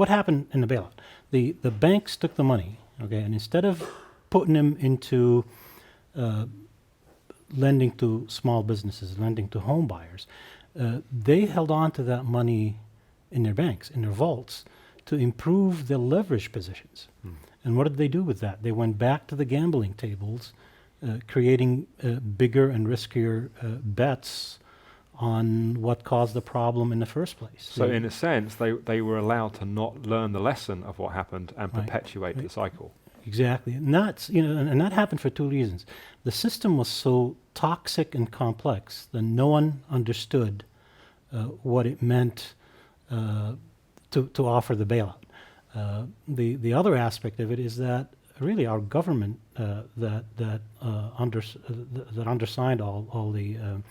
what happened in the bailout? The banks took the money, okay, and instead of putting them into lending to small businesses, lending to home buyers, they held on to that money in their banks, in their vaults, to improve their leverage positions. And what did they do with that? They went back to the gambling tables, creating bigger and riskier bets on what caused the problem in the first place. So in a sense, they were allowed to not learn the lesson of what happened and Right. perpetuate the cycle. Exactly, and that's and that happened for two reasons. The system was so toxic and complex that no one understood what it meant to offer the bailout. The other aspect of it is that really our government that undersigned all the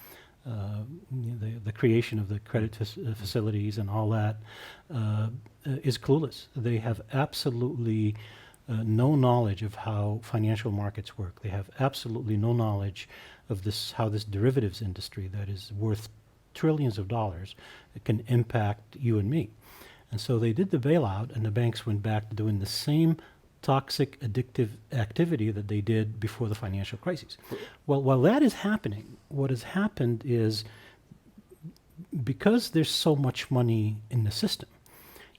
creation of the credit facilities and all that is clueless. They have absolutely no knowledge of how financial markets work. They have absolutely no knowledge of how this derivatives industry that is worth trillions of dollars can impact you and me. And so they did the bailout, and the banks went back to doing the same toxic, addictive activity that they did before the financial crisis. Well, while that is happening, what has happened is because there's so much money in the system,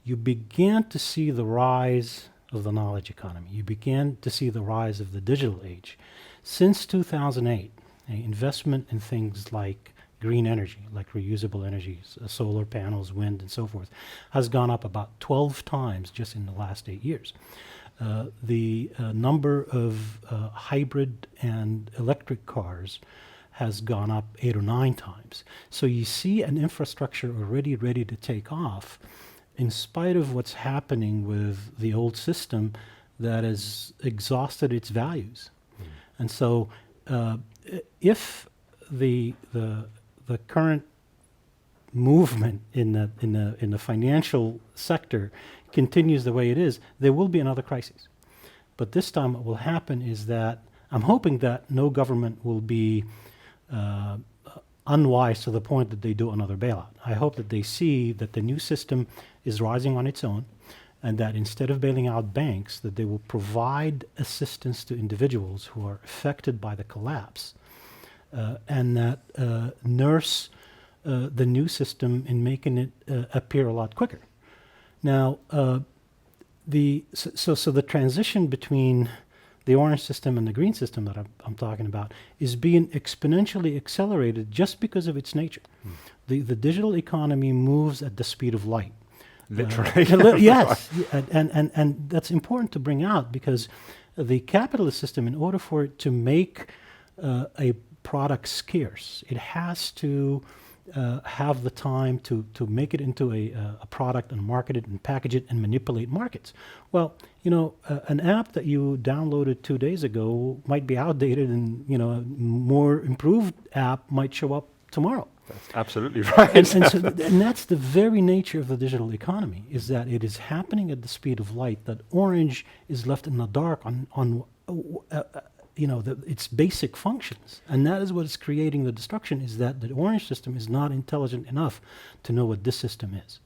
you began to see the rise of the knowledge economy. You began to see the rise of the digital age. Since 2008, investment in things like green energy, like reusable energies, solar panels, wind, and so forth, has gone up about 12 times just in the last 8 years. The number of hybrid and electric cars has gone up 8 or 9 times. So you see an infrastructure already ready to take off in spite of what's happening with the old system that has exhausted its values. And so if the current movement in the financial sector continues the way it is, there will be another crisis. But this time what will happen is that I'm hoping that no government will be unwise to the point that they do another bailout. I hope that they see that the new system is rising on its own, and that instead of bailing out banks, that they will provide assistance to individuals who are affected by the collapse, and that nurse the new system in making it appear a lot quicker. Now, so the transition between the orange system and the green system that I'm talking about is being exponentially accelerated just because of its nature. The digital economy moves at the speed of light. Literally. Yes, and that's important to bring out because the capitalist system, in order for it to make a product scarce, it has to have the time to make it into a product and market it and package it and manipulate markets. Well, an app that you downloaded 2 days ago might be outdated, and a more improved app might show up tomorrow. That's absolutely right. And that's the very nature of the digital economy, is that it is happening at the speed of light, that orange is left in the dark on its basic functions. And that is what is creating the destruction, is that the orange system is not intelligent enough to know what this system is.